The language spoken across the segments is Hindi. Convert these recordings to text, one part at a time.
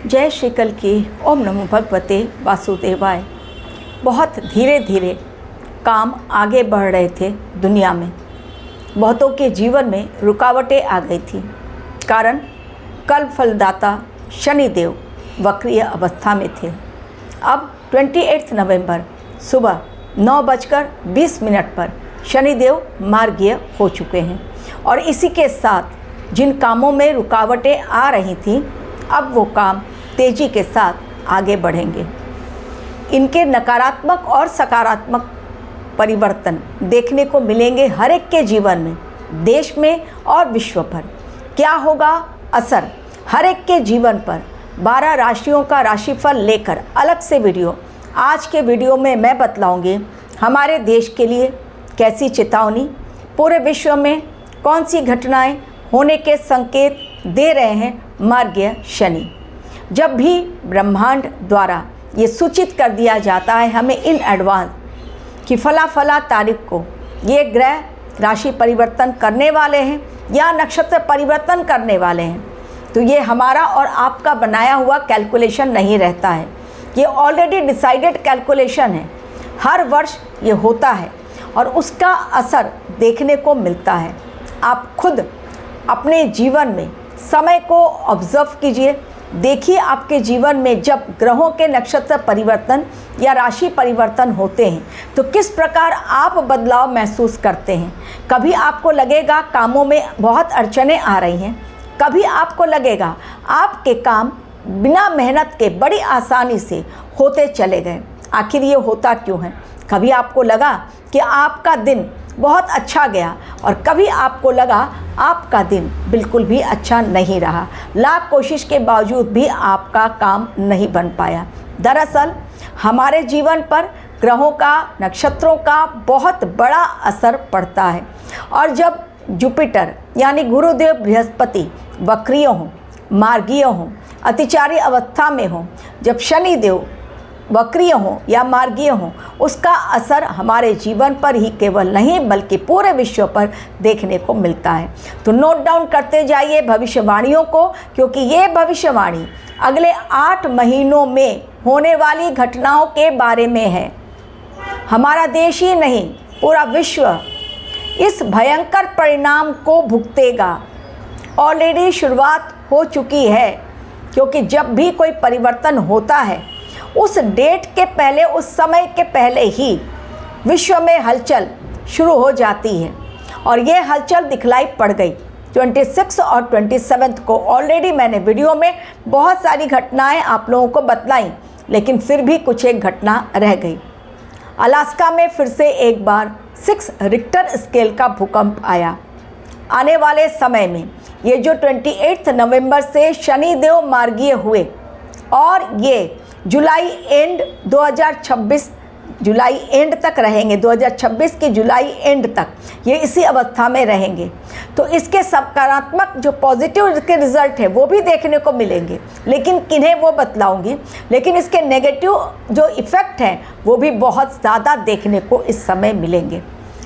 जय श्री कल की। ओम नमो भगवते वासुदेवाय। बहुत धीरे धीरे काम आगे बढ़ रहे थे दुनिया में। बहुतों के जीवन में रुकावटें आ गई थी, कारण कल फलदाता शनिदेव वक्रीय अवस्था में थे। अब 28 नवंबर सुबह 9:20 पर शनिदेव मार्गीय हो चुके हैं और इसी के साथ जिन कामों में रुकावटें आ रही थीं, अब वो काम तेज़ी के साथ आगे बढ़ेंगे। इनके नकारात्मक और सकारात्मक परिवर्तन देखने को मिलेंगे हर एक के जीवन में, देश में और विश्व पर। क्या होगा असर हर एक के जीवन पर? 12 राशियों का राशिफल लेकर अलग से वीडियो आज के वीडियो में मैं बतलाऊंगी। हमारे देश के लिए कैसी चेतावनी, पूरे विश्व में कौन सी घटनाएं होने के संकेत दे रहे हैं मार्गीय शनि। जब भी ब्रह्मांड द्वारा ये सूचित कर दिया जाता है हमें इन एडवांस कि फला तारीख को ये ग्रह राशि परिवर्तन करने वाले हैं या नक्षत्र परिवर्तन करने वाले हैं, तो ये हमारा और आपका बनाया हुआ कैलकुलेशन नहीं रहता है। ये ऑलरेडी डिसाइडेड कैलकुलेशन है। हर वर्ष ये होता है और उसका असर देखने को मिलता है। आप खुद अपने जीवन में समय को ऑब्जर्व कीजिए, देखिए आपके जीवन में जब ग्रहों के नक्षत्र परिवर्तन या राशि परिवर्तन होते हैं तो किस प्रकार आप बदलाव महसूस करते हैं। कभी आपको लगेगा कामों में बहुत अड़चनें आ रही हैं, कभी आपको लगेगा आपके काम बिना मेहनत के बड़ी आसानी से होते चले गए। आखिर ये होता क्यों है? कभी आपको लगा कि आपका दिन बहुत अच्छा गया और कभी आपको लगा आपका दिन बिल्कुल भी अच्छा नहीं रहा, लाख कोशिश के बावजूद भी आपका काम नहीं बन पाया। दरअसल हमारे जीवन पर ग्रहों का, नक्षत्रों का बहुत बड़ा असर पड़ता है और जब जुपिटर यानी गुरुदेव बृहस्पति वक्रीय हों, मार्गीय हों, अतिचारी अवस्था में हों, जब शनिदेव वक्रीय हों या मार्गीय हों, उसका असर हमारे जीवन पर ही केवल नहीं बल्कि पूरे विश्व पर देखने को मिलता है। तो नोट डाउन करते जाइए भविष्यवाणियों को, क्योंकि ये भविष्यवाणी अगले 8 महीनों में होने वाली घटनाओं के बारे में है। हमारा देश ही नहीं, पूरा विश्व इस भयंकर परिणाम को भुगतेगा। ऑलरेडी शुरुआत हो चुकी है, क्योंकि जब भी कोई परिवर्तन होता है उस डेट के पहले, उस समय के पहले ही विश्व में हलचल शुरू हो जाती है और ये हलचल दिखलाई पड़ गई 26 और 27 को। ऑलरेडी मैंने वीडियो में बहुत सारी घटनाएं आप लोगों को बतलाई, लेकिन फिर भी कुछ एक घटना रह गई। अलास्का में फिर से एक बार 6 रिक्टर स्केल का भूकंप आया। आने वाले समय में ये जो 28 नवंबर से शनिदेव मार्गीय हुए और ये जुलाई एंड 2026 जुलाई एंड तक रहेंगे, 2026 के जुलाई एंड तक ये इसी अवस्था में रहेंगे। तो इसके सकारात्मक जो पॉजिटिव के रिज़ल्ट है वो भी देखने को मिलेंगे, लेकिन किन्हें वो बतलाऊंगी। लेकिन इसके नेगेटिव जो इफ़ेक्ट हैं वो भी बहुत ज़्यादा देखने को इस समय मिलेंगे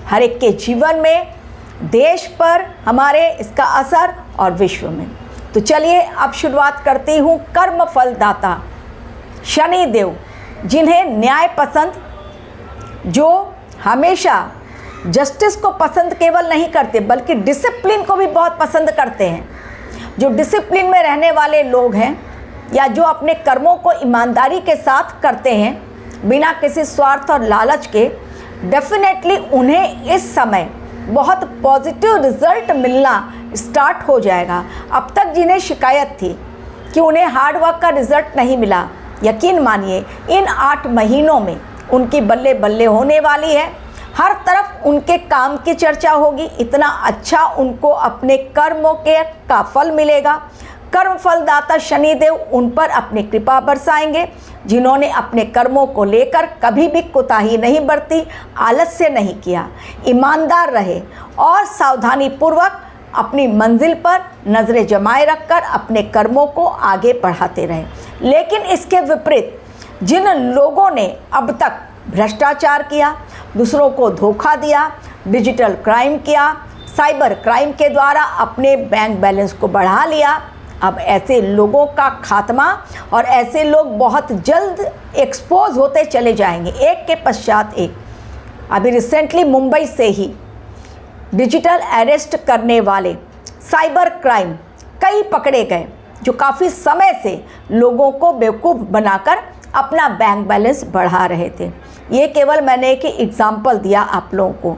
हर एक के जीवन में, देश पर हमारे इसका असर और विश्व में। तो चलिए अब शुरुआत करती हूँ कर्म फलदाता शनिदेव, जिन्हें न्याय पसंद, जो हमेशा जस्टिस को पसंद केवल नहीं करते बल्कि डिसिप्लिन को भी बहुत पसंद करते हैं। जो डिसिप्लिन में रहने वाले लोग हैं या जो अपने कर्मों को ईमानदारी के साथ करते हैं बिना किसी स्वार्थ और लालच के, डेफिनेटली उन्हें इस समय बहुत पॉजिटिव रिजल्ट मिलना स्टार्ट हो जाएगा। अब तक जिन्हें शिकायत थी कि उन्हें हार्डवर्क का रिजल्ट नहीं मिला, यकीन मानिए इन 8 महीनों में उनकी बल्ले बल्ले होने वाली है। हर तरफ उनके काम की चर्चा होगी, इतना अच्छा उनको अपने कर्मों के का फल मिलेगा। कर्म फलदाता शनिदेव उन पर अपनी कृपा बरसाएंगे, जिन्होंने अपने कर्मों को लेकर कभी भी कोताही नहीं बरती, आलस्य नहीं किया, ईमानदार रहे और सावधानी पूर्वक अपनी मंजिल पर नज़रें जमाए रखकर अपने कर्मों को आगे बढ़ाते रहे। लेकिन इसके विपरीत जिन लोगों ने अब तक भ्रष्टाचार किया, दूसरों को धोखा दिया, डिजिटल क्राइम किया, साइबर क्राइम के द्वारा अपने बैंक बैलेंस को बढ़ा लिया, अब ऐसे लोगों का खात्मा और ऐसे लोग बहुत जल्द एक्सपोज होते चले जाएंगे, एक के पश्चात एक। अभी रिसेंटली मुंबई से ही डिजिटल अरेस्ट करने वाले साइबर क्राइम कई पकड़े गए, जो काफ़ी समय से लोगों को बेवकूफ़ बनाकर अपना बैंक बैलेंस बढ़ा रहे थे। ये केवल मैंने एक एग्जाम्पल दिया आप लोगों को।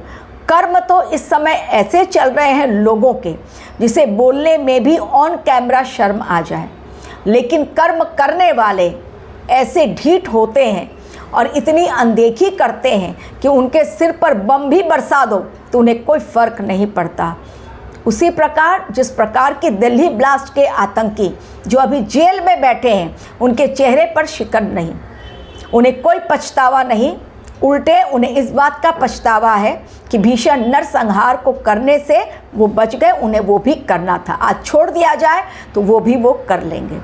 कर्म तो इस समय ऐसे चल रहे हैं लोगों के, जिसे बोलने में भी ऑन कैमरा शर्म आ जाए, लेकिन कर्म करने वाले ऐसे ढीठ होते हैं और इतनी अनदेखी करते हैं कि उनके सिर पर बम भी बरसा दो तो उन्हें कोई फ़र्क नहीं पड़ता। उसी प्रकार जिस प्रकार के दिल्ली ब्लास्ट के आतंकी जो अभी जेल में बैठे हैं, उनके चेहरे पर शिकन नहीं, उन्हें कोई पछतावा नहीं, उल्टे उन्हें इस बात का पछतावा है कि भीषण नरसंहार को करने से वो बच गए, उन्हें वो भी करना था। आज छोड़ दिया जाए तो वो भी वो कर लेंगे।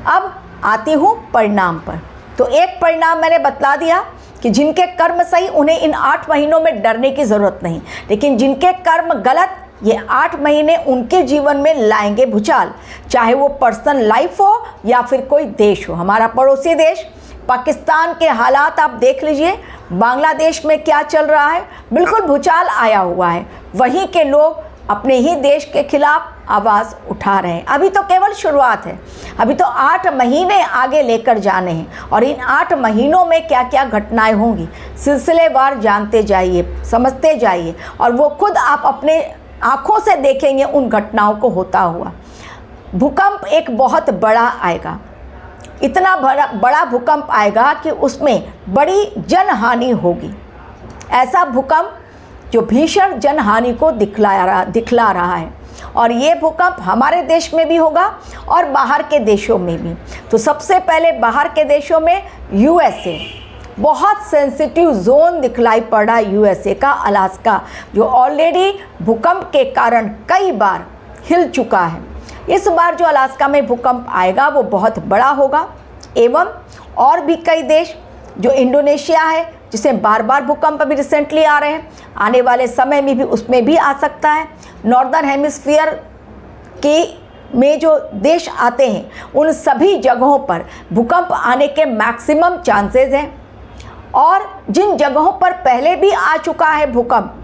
अब आती हूँ परिणाम पर। तो एक परिणाम मैंने बतला दिया कि जिनके कर्म सही, उन्हें इन 8 महीनों में डरने की ज़रूरत नहीं, लेकिन जिनके कर्म गलत, ये 8 महीने उनके जीवन में लाएंगे भूचाल, चाहे वो पर्सनल लाइफ हो या फिर कोई देश हो। हमारा पड़ोसी देश पाकिस्तान के हालात आप देख लीजिए, बांग्लादेश में क्या चल रहा है, बिल्कुल भूचाल आया हुआ है। वहीं के लोग अपने ही देश के खिलाफ आवाज़ उठा रहे हैं। अभी तो केवल शुरुआत है, अभी तो 8 महीने आगे लेकर जाने हैं और इन 8 महीनों में क्या क्या घटनाएं होंगी सिलसिलेवार जानते जाइए, समझते जाइए, और वो खुद आप अपने आँखों से देखेंगे उन घटनाओं को होता हुआ। भूकंप एक बहुत बड़ा आएगा, इतना बड़ा भूकंप आएगा कि उसमें बड़ी जनहानि होगी। ऐसा भूकंप जो भीषण जनहानि को दिखला रहा है, और ये भूकंप हमारे देश में भी होगा और बाहर के देशों में भी। तो सबसे पहले बाहर के देशों में यूएसए, बहुत सेंसिटिव जोन दिखलाई पड़ा यूएसए का अलास्का, जो ऑलरेडी भूकंप के कारण कई बार हिल चुका है। इस बार जो अलास्का में भूकंप आएगा वो बहुत बड़ा होगा। एवं और भी कई देश, जो इंडोनेशिया है जिसे बार बार भूकंप अभी रिसेंटली आ रहे हैं, आने वाले समय में भी उसमें भी आ सकता है। नॉर्दर्न हेमिस्फीयर के में जो देश आते हैं, उन सभी जगहों पर भूकंप आने के मैक्सिमम चांसेस हैं। और जिन जगहों पर पहले भी आ चुका है भूकंप,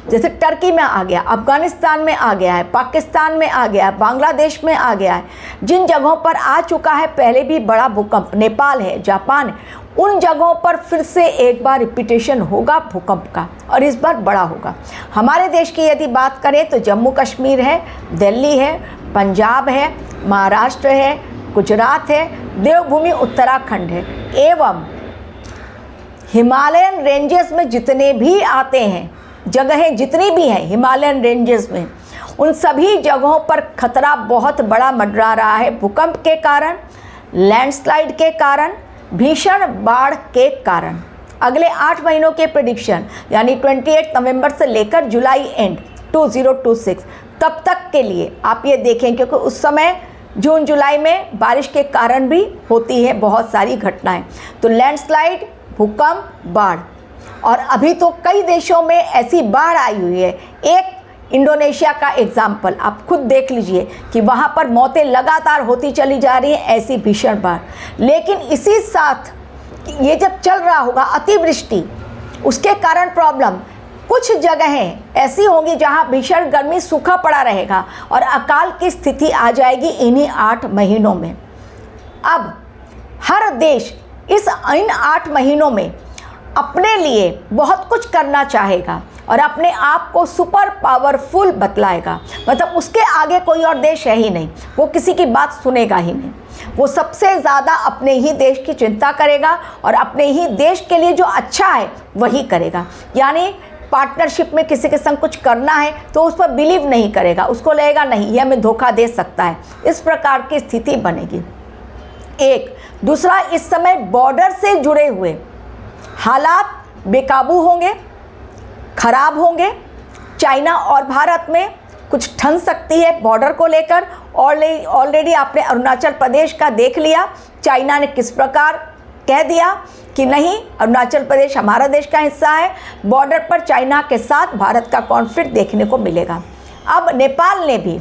जैसे टर्की में आ गया, अफ़गानिस्तान में आ गया है, पाकिस्तान में आ गया है, बांग्लादेश में आ गया है, जिन जगहों पर आ चुका है पहले भी बड़ा भूकंप, नेपाल है, जापान है, उन जगहों पर फिर से एक बार रिपीटेशन होगा भूकंप का, और इस बार बड़ा होगा। हमारे देश की यदि बात करें तो जम्मू कश्मीर है, दिल्ली है, पंजाब है, महाराष्ट्र है, गुजरात है, देवभूमि उत्तराखंड है, एवं हिमालयन रेंजेस में जितने भी आते हैं, जगहें जितनी भी हैं हिमालयन रेंजेस में, उन सभी जगहों पर खतरा बहुत बड़ा मंडरा रहा है भूकंप के कारण, लैंडस्लाइड के कारण, भीषण बाढ़ के कारण। अगले 8 महीनों के प्रेडिक्शन, यानी 28 नवंबर से लेकर जुलाई एंड 2026 तब तक के लिए आप ये देखें, क्योंकि उस समय जून जुलाई में बारिश के कारण भी होती है बहुत सारी घटनाएं। तो लैंडस्लाइड, भूकंप, बाढ़, और अभी तो कई देशों में ऐसी बाढ़ आई हुई है। एक इंडोनेशिया का एग्जाम्पल आप खुद देख लीजिए कि वहाँ पर मौतें लगातार होती चली जा रही हैं, ऐसी भीषण बाढ़। लेकिन इसी साथ ये जब चल रहा होगा अतिवृष्टि, उसके कारण प्रॉब्लम, कुछ जगहें ऐसी होंगी जहाँ भीषण गर्मी, सूखा पड़ा रहेगा और अकाल की स्थिति आ जाएगी इन्हीं 8 महीनों में। अब हर देश इन 8 महीनों में अपने लिए बहुत कुछ करना चाहेगा और अपने आप को सुपर पावरफुल बतलाएगा। मतलब उसके आगे कोई और देश है ही नहीं, वो किसी की बात सुनेगा ही नहीं। वो सबसे ज़्यादा अपने ही देश की चिंता करेगा और अपने ही देश के लिए जो अच्छा है वही करेगा। यानी पार्टनरशिप में किसी के संग कुछ करना है तो उस पर बिलीव नहीं करेगा, उसको लगेगा नहीं ये हमें धोखा दे सकता है। इस प्रकार की स्थिति बनेगी। एक दूसरा, इस समय बॉर्डर से जुड़े हुए हालात बेकाबू होंगे, खराब होंगे। चाइना और भारत में कुछ ठन सकती है बॉर्डर को लेकर। ऑलरेडी आपने अरुणाचल प्रदेश का देख लिया, चाइना ने किस प्रकार कह दिया कि नहीं, अरुणाचल प्रदेश हमारा देश का हिस्सा है। बॉर्डर पर चाइना के साथ भारत का कॉन्फ्लिक्ट देखने को मिलेगा। अब नेपाल ने भी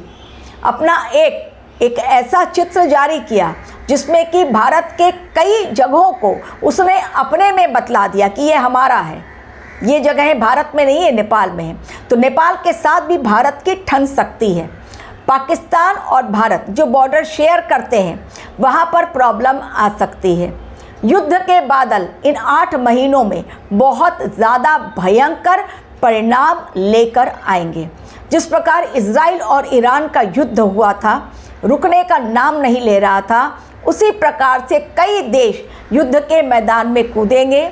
अपना एक एक ऐसा चित्र जारी किया जिसमें कि भारत के कई जगहों को उसने अपने में बतला दिया कि ये हमारा है, ये जगहें भारत में नहीं है, नेपाल में है। तो नेपाल के साथ भी भारत की ठन सकती है। पाकिस्तान और भारत जो बॉर्डर शेयर करते हैं वहाँ पर प्रॉब्लम आ सकती है। युद्ध के बादल इन 8 महीनों में बहुत ज़्यादा भयंकर परिणाम लेकर आएंगे। जिस प्रकार इजराइल और ईरान का युद्ध हुआ था, रुकने का नाम नहीं ले रहा था, उसी प्रकार से कई देश युद्ध के मैदान में कूदेंगे।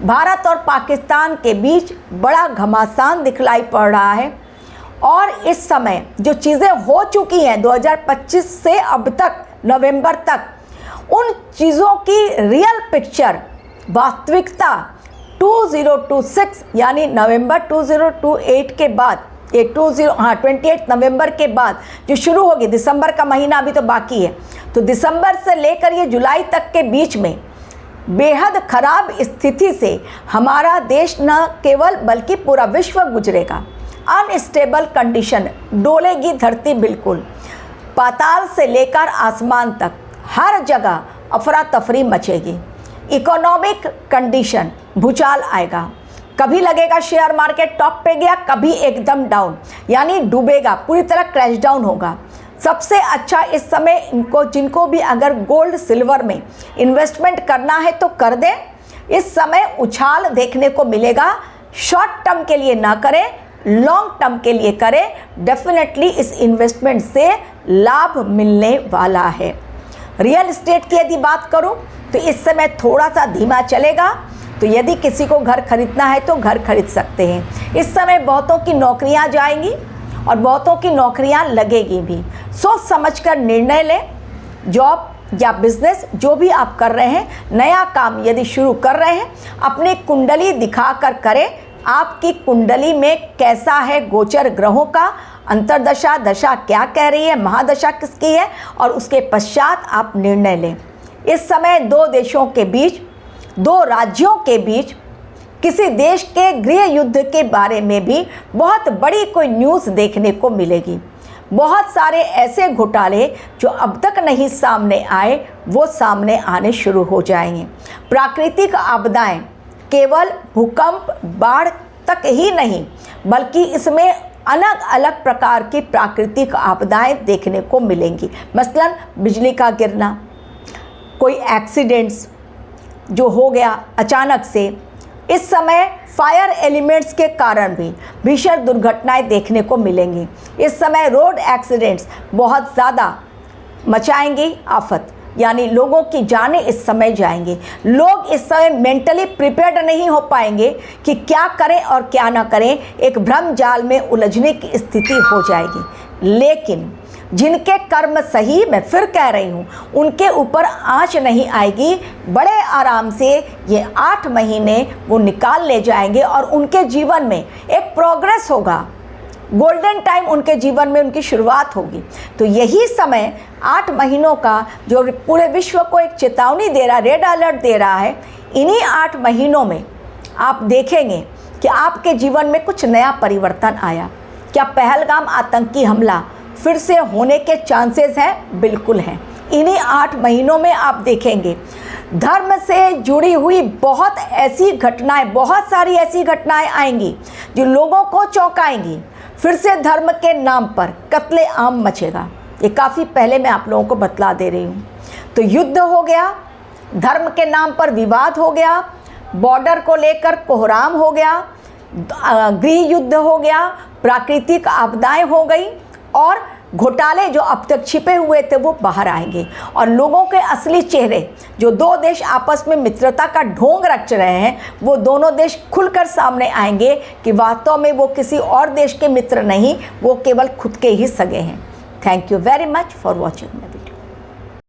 भारत और पाकिस्तान के बीच बड़ा घमासान दिखलाई पड़ रहा है और इस समय जो चीज़ें हो चुकी हैं 2025 से अब तक नवंबर तक, उन चीज़ों की रियल पिक्चर, वास्तविकता 2026 यानी नवंबर 2028 के बाद, ये 28 नवंबर के बाद जो शुरू होगी, दिसंबर का महीना अभी तो बाकी है, तो दिसंबर से लेकर ये जुलाई तक के बीच में बेहद खराब स्थिति से हमारा देश न केवल बल्कि पूरा विश्व गुजरेगा। अनस्टेबल कंडीशन, डोलेगी धरती बिल्कुल, पाताल से लेकर आसमान तक हर जगह अफरा तफरी मचेगी। इकोनॉमिक कंडीशन, भूचाल आएगा। कभी लगेगा शेयर मार्केट टॉप पे गया, कभी एकदम डाउन, यानी डूबेगा, पूरी तरह क्रैश डाउन होगा। सबसे अच्छा इस समय जिनको भी अगर गोल्ड सिल्वर में इन्वेस्टमेंट करना है तो कर दें। इस समय उछाल देखने को मिलेगा। शॉर्ट टर्म के लिए ना करें, लॉन्ग टर्म के लिए करें। डेफिनेटली इस इन्वेस्टमेंट से लाभ मिलने वाला है। रियल एस्टेट की यदि बात करूं तो इस समय थोड़ा सा धीमा चलेगा, तो यदि किसी को घर खरीदना है तो घर खरीद सकते हैं। इस समय बहुतों की नौकरियां जाएंगी और बहुतों की नौकरियां लगेगी भी। सोच समझकर निर्णय लें। जॉब या बिजनेस जो भी आप कर रहे हैं, नया काम यदि शुरू कर रहे हैं, अपनी कुंडली दिखाकर करें। आपकी कुंडली में कैसा है गोचर ग्रहों का, अंतर्दशा, दशा क्या कह रही है, महादशा किसकी है, और उसके पश्चात आप निर्णय लें। इस समय 2 देशों के बीच, 2 राज्यों के बीच, किसी देश के गृह युद्ध के बारे में भी बहुत बड़ी कोई न्यूज़ देखने को मिलेगी। बहुत सारे ऐसे घोटाले जो अब तक नहीं सामने आए, वो सामने आने शुरू हो जाएंगे। प्राकृतिक आपदाएं केवल भूकंप, बाढ़ तक ही नहीं, बल्कि इसमें अलग अलग प्रकार की प्राकृतिक आपदाएं देखने को मिलेंगी। मसलन बिजली का गिरना, कोई एक्सीडेंट्स जो हो गया अचानक से। इस समय फायर एलिमेंट्स के कारण भी भीषण दुर्घटनाएं देखने को मिलेंगी। इस समय रोड एक्सीडेंट्स बहुत ज़्यादा मचाएंगी आफत, यानी लोगों की जानें इस समय जाएंगी। लोग इस समय मेंटली प्रिपेयर्ड नहीं हो पाएंगे कि क्या करें और क्या ना करें, एक भ्रम जाल में उलझने की स्थिति हो जाएगी। लेकिन जिनके कर्म सही, मैं फिर कह रही हूँ, उनके ऊपर आँच नहीं आएगी। बड़े आराम से ये 8 महीने वो निकाल ले जाएंगे और उनके जीवन में एक प्रोग्रेस होगा। गोल्डन टाइम उनके जीवन में उनकी शुरुआत होगी। तो यही समय 8 महीनों का जो पूरे विश्व को एक चेतावनी दे रहा, रेड अलर्ट दे रहा है, इन्हीं 8 महीनों में आप देखेंगे कि आपके जीवन में कुछ नया परिवर्तन आया। क्या पहलगाम आतंकी हमला फिर से होने के चांसेस हैं? बिल्कुल हैं। इन्हीं 8 महीनों में आप देखेंगे धर्म से जुड़ी हुई बहुत ऐसी घटनाएं, बहुत सारी ऐसी घटनाएं आएंगी जो लोगों को चौंकाएंगी। फिर से धर्म के नाम पर कत्ले आम मचेगा। ये काफ़ी पहले मैं आप लोगों को बतला दे रही हूँ। तो युद्ध हो गया, धर्म के नाम पर विवाद हो गया, बॉर्डर को लेकर कोहराम हो गया, गृह युद्ध हो गया, प्राकृतिक आपदाएं हो गई और घोटाले जो अब तक छिपे हुए थे वो बाहर आएंगे और लोगों के असली चेहरे, जो 2 देश आपस में मित्रता का ढोंग रच रहे हैं, वो दोनों देश खुलकर सामने आएंगे कि वास्तव में वो किसी और देश के मित्र नहीं, वो केवल खुद के ही सगे हैं। Thank you very much for watching.